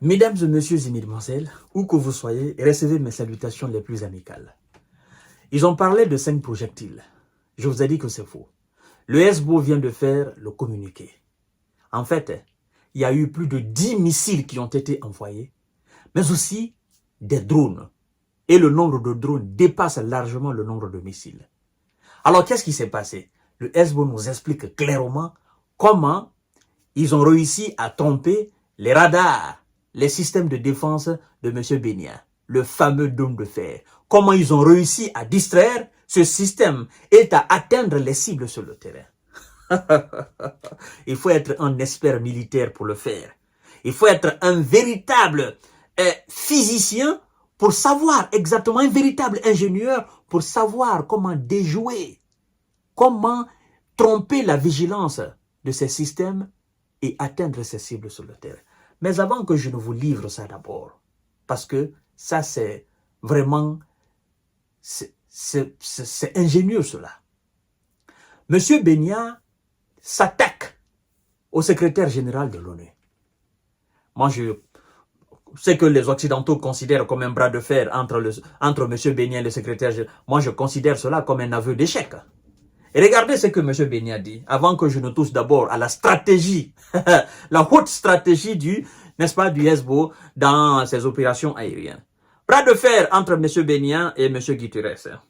Mesdames et messieurs et mesdemoiselles, où que vous soyez, recevez mes salutations les plus amicales. Ils ont parlé de 5 projectiles. Je vous ai dit que c'est faux. Le SBO vient de faire le communiqué. En fait, il y a eu plus de 10 missiles qui ont été envoyés, mais aussi des drones. Et le nombre de drones dépasse largement le nombre de missiles. Alors, qu'est-ce qui s'est passé? Le SBO nous explique clairement comment ils ont réussi à tromper les radars, les systèmes de défense de M. Bénia, le fameux dôme de fer. Comment ils ont réussi à distraire ce système et à atteindre les cibles sur le terrain. Il faut être un expert militaire pour le faire. Il faut être un véritable physicien pour savoir exactement, un véritable ingénieur pour savoir comment déjouer, comment tromper la vigilance de ces systèmes et atteindre ces cibles sur le terrain. Mais avant que je ne vous livre ça d'abord, parce que ça c'est vraiment, c'est ingénieux cela. Monsieur Bénia s'attaque au secrétaire général de l'ONU. Moi je sais que les Occidentaux considèrent comme un bras de fer entre monsieur Bénia et le secrétaire général. Moi je considère cela comme un aveu d'échec. Et regardez ce que M. Bénia dit, avant que je ne touche d'abord à la stratégie, la haute stratégie n'est-ce pas, du SBO dans ses opérations aériennes. Bras de fer entre M. Bénia et M. Guterres.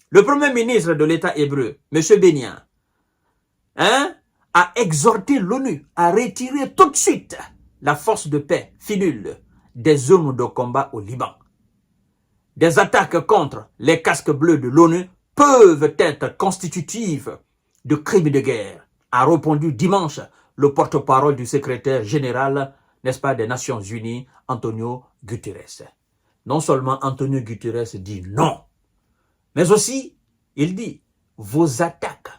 Le premier ministre de l'État hébreu, M. Bénia, a exhorté l'ONU à retirer tout de suite la force de paix, FINUL, des zones de combat au Liban. Des attaques contre les casques bleus de l'ONU peuvent être constitutives de crimes de guerre, a répondu dimanche le porte-parole du secrétaire général, n'est-ce pas, des Nations Unies, Antonio Guterres. Non seulement Antonio Guterres dit non, mais aussi il dit vos attaques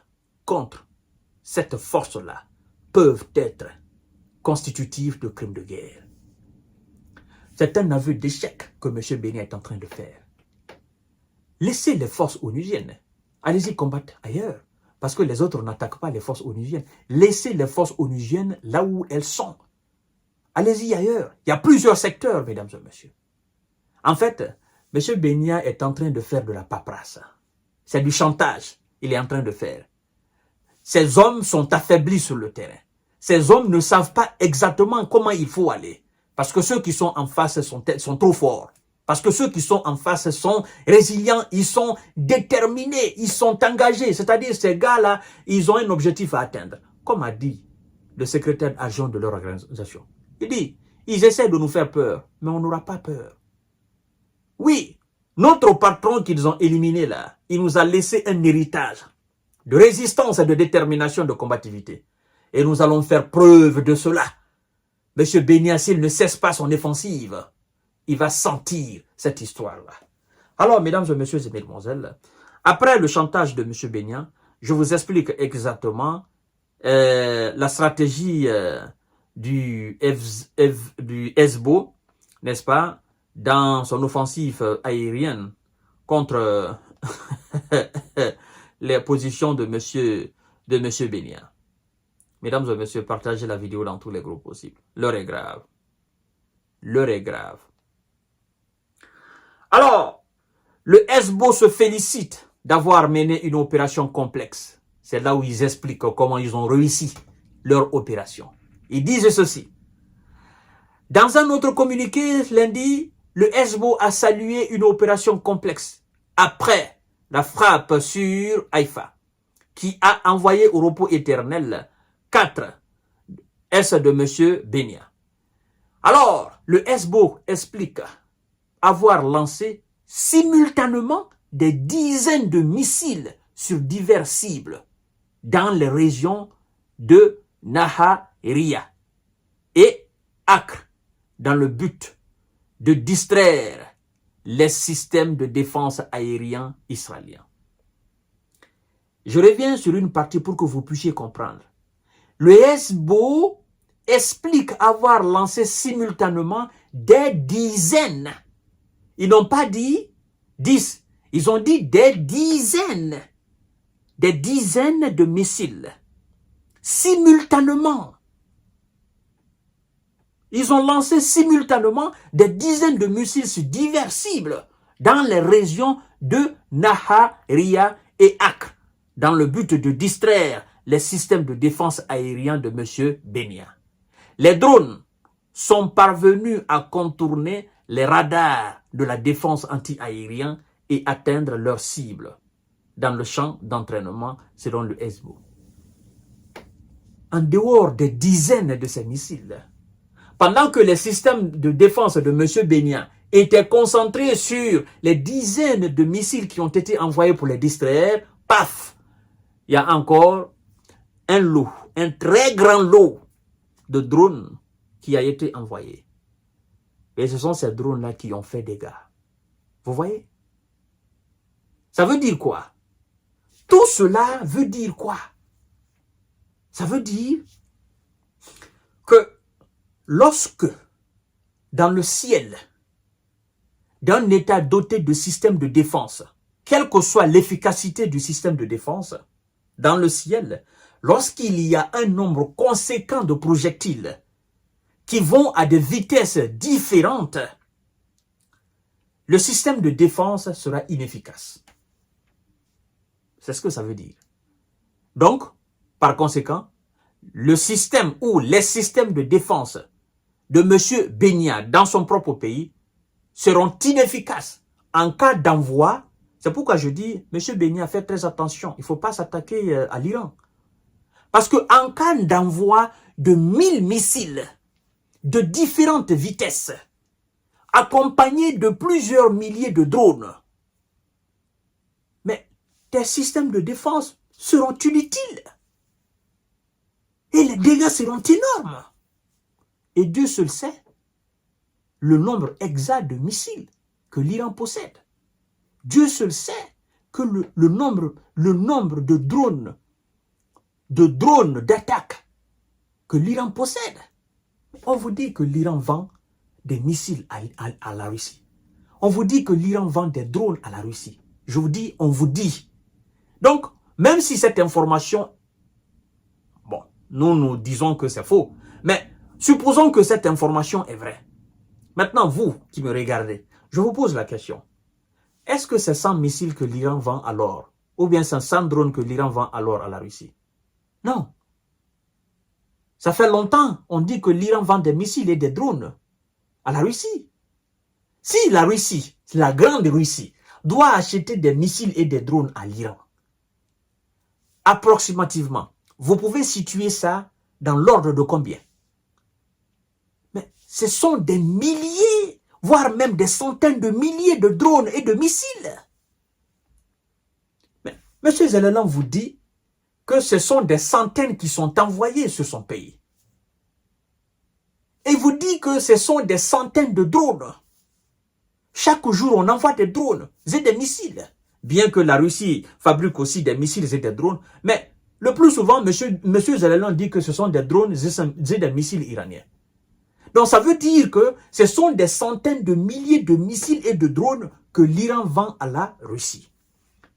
contre cette force-là peuvent être constitutives de crimes de guerre. C'est un aveu d'échec que M. Bénia est en train de faire. Laissez les forces onusiennes. Allez-y combattre ailleurs. Parce que les autres n'attaquent pas les forces onusiennes. Laissez les forces onusiennes là où elles sont. Allez-y ailleurs. Il y a plusieurs secteurs, mesdames et messieurs. En fait, M. Bénia est en train de faire de la paperasse. C'est du chantage. Il est en train de faire. Ces hommes sont affaiblis sur le terrain. Ces hommes ne savent pas exactement comment il faut aller. Parce que ceux qui sont en face sont trop forts. Parce que ceux qui sont en face sont résilients, ils sont déterminés, ils sont engagés. C'est-à-dire ces gars-là, ils ont un objectif à atteindre. Comme a dit le secrétaire adjoint de leur organisation. Il dit, ils essaient de nous faire peur, mais on n'aura pas peur. Oui, notre patron qu'ils ont éliminé là, il nous a laissé un héritage de résistance et de détermination, de combativité. Et nous allons faire preuve de cela. Monsieur Bénia, s'il ne cesse pas son offensive, il va sentir cette histoire-là. Alors, mesdames et messieurs et mesdemoiselles, après le chantage de M. Bénia, je vous explique exactement la stratégie du SBO, n'est-ce pas, dans son offensive aérienne contre les positions de M. Bénia. Mesdames et messieurs, partagez la vidéo dans tous les groupes possibles. L'heure est grave. L'heure est grave. Alors, le SBO se félicite d'avoir mené une opération complexe. C'est là où ils expliquent comment ils ont réussi leur opération. Ils disent ceci. Dans un autre communiqué, lundi, le SBO a salué une opération complexe après la frappe sur Haïfa, qui a envoyé au repos éternel 4 S de M. Bénia. Alors, le SBO explique avoir lancé simultanément des dizaines de missiles sur diverses cibles dans les régions de Naharia et Acre dans le but de distraire les systèmes de défense aériens israéliens. Je reviens sur une partie pour que vous puissiez comprendre. Le SBO explique avoir lancé simultanément des dizaines. Ils n'ont pas dit 10, ils ont dit des dizaines de missiles simultanément. Ils ont lancé simultanément des dizaines de missiles sur divers cibles dans les régions de Naharia et Acre, dans le but de distraire les systèmes de défense aériens de M. Benya. Les drones sont parvenus à contourner les radars de la défense anti-aérienne et atteindre leurs cibles dans le champ d'entraînement selon le SBO. En dehors des dizaines de ces missiles, pendant que les systèmes de défense de M. Benya étaient concentrés sur les dizaines de missiles qui ont été envoyés pour les distraire, paf, il y a encore un lot, un très grand lot de drones qui a été envoyé. Et ce sont ces drones-là qui ont fait des dégâts. Vous voyez? Ça veut dire quoi? Tout cela veut dire quoi? Ça veut dire que lorsque, dans le ciel, d'un État doté de systèmes de défense, quelle que soit l'efficacité du système de défense, dans le ciel, lorsqu'il y a un nombre conséquent de projectiles qui vont à des vitesses différentes, le système de défense sera inefficace. C'est ce que ça veut dire. Donc, par conséquent, le système ou les systèmes de défense de M. Benya dans son propre pays seront inefficaces en cas d'envoi. C'est pourquoi je dis, M. Benya, faites très attention, il ne faut pas s'attaquer à l'Iran. Parce qu'en cas d'envoi de 1000 missiles de différentes vitesses, accompagnés de plusieurs milliers de drones, mais tes systèmes de défense seront inutiles. Et les dégâts seront énormes. Et Dieu seul sait le nombre exact de missiles que l'Iran possède. Dieu seul sait que le nombre de drones d'attaque que l'Iran possède. On vous dit que l'Iran vend des missiles à la Russie. On vous dit que l'Iran vend des drones à la Russie. Je vous dis, on vous dit. Donc, même si cette information, bon, nous disons que c'est faux, mais supposons que cette information est vraie. Maintenant, vous qui me regardez, je vous pose la question. Est-ce que c'est 100 missiles que l'Iran vend alors? Ou bien c'est 100 drones que l'Iran vend alors à la Russie? Non. Ça fait longtemps, on dit que l'Iran vend des missiles et des drones à la Russie. Si la Russie, la grande Russie, doit acheter des missiles et des drones à l'Iran, approximativement, vous pouvez situer ça dans l'ordre de combien? Mais ce sont des milliers, voire même des centaines de milliers de drones et de missiles. Mais M. Zelensky vous dit que ce sont des centaines qui sont envoyés sur son pays. Et vous dit que ce sont des centaines de drones. Chaque jour, on envoie des drones et des missiles. Bien que la Russie fabrique aussi des missiles et des drones, mais le plus souvent, M. Zelensky dit que ce sont des drones et des missiles iraniens. Donc ça veut dire que ce sont des centaines de milliers de missiles et de drones que l'Iran vend à la Russie.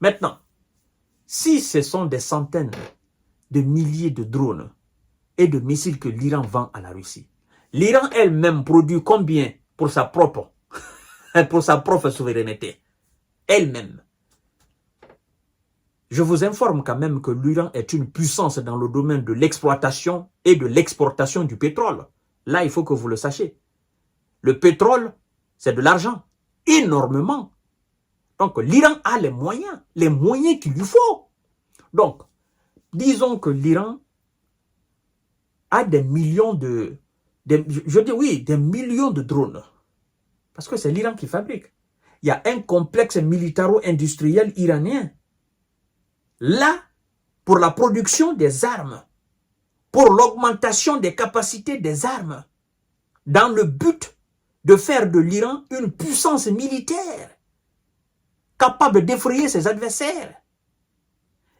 Maintenant, si ce sont des centaines de milliers de drones et de missiles que l'Iran vend à la Russie, l'Iran elle-même produit combien pour sa propre souveraineté? Elle-même. Je vous informe quand même que l'Iran est une puissance dans le domaine de l'exploitation et de l'exportation du pétrole. Là, il faut que vous le sachiez. Le pétrole, c'est de l'argent. Énormément. Donc, l'Iran a les moyens qu'il lui faut. Donc, disons que l'Iran a des millions des millions de drones. Parce que c'est l'Iran qui fabrique. Il y a un complexe militaro-industriel iranien. Là, pour la production des armes, pour l'augmentation des capacités des armes, dans le but de faire de l'Iran une puissance militaire capable d'effrayer ses adversaires.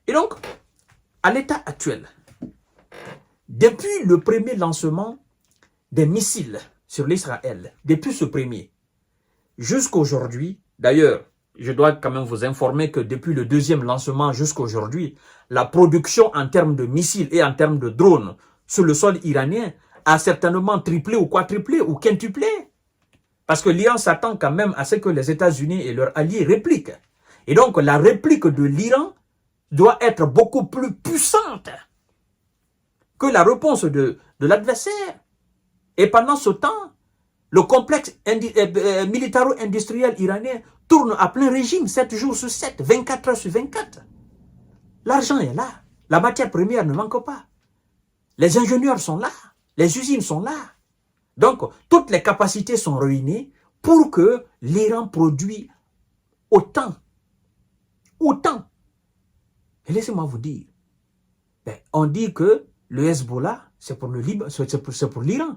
Et donc, à l'état actuel, depuis le premier lancement des missiles sur l'Israël, depuis ce premier, jusqu'à aujourd'hui, d'ailleurs, je dois quand même vous informer que depuis le deuxième lancement jusqu'à aujourd'hui, la production en termes de missiles et en termes de drones sur le sol iranien a certainement triplé ou quadruplé ou quintuplé. Parce que l'Iran s'attend quand même à ce que les États-Unis et leurs alliés répliquent. Et donc, la réplique de l'Iran doit être beaucoup plus puissante que la réponse de l'adversaire. Et pendant ce temps, le complexe militaro-industriel iranien tourne à plein régime, 7 jours sur 7, 24 heures sur 24. L'argent est là. La matière première ne manque pas. Les ingénieurs sont là. Les usines sont là. Donc, toutes les capacités sont réunies pour que l'Iran produise autant. Autant. Et laissez-moi vous dire, on dit que le Hezbollah, c'est pour l'Iran.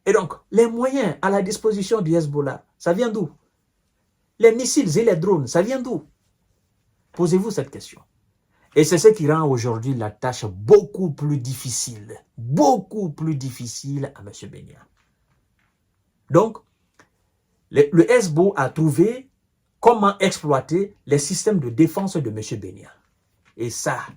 Et donc, les moyens à la disposition du Hezbollah, ça vient d'où? Les missiles et les drones, ça vient d'où? Posez-vous cette question. Et c'est ce qui rend aujourd'hui la tâche beaucoup plus difficile à M. Bennia. Donc, le Hezbollah a trouvé comment exploiter les systèmes de défense de M. Bennia. Et ça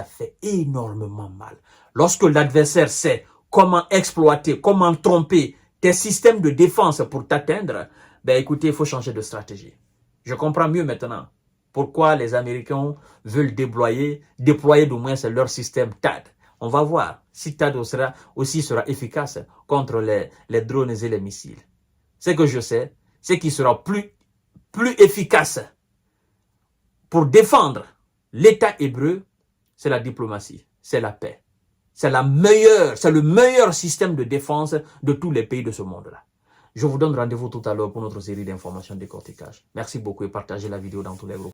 fait énormément mal. Lorsque l'adversaire sait comment exploiter, comment tromper tes systèmes de défense pour t'atteindre, écoutez, il faut changer de stratégie. Je comprends mieux maintenant pourquoi les Américains veulent déployer du moins leur système THAAD. On va voir si THAAD aussi sera efficace contre les drones et les missiles. Ce que je sais, c'est qu'il sera plus efficace pour défendre l'État hébreu, c'est la diplomatie, c'est la paix. C'est le meilleur système de défense de tous les pays de ce monde-là. Je vous donne rendez-vous tout à l'heure pour notre série d'informations décortiquage. Merci beaucoup et partagez la vidéo dans tous les groupes.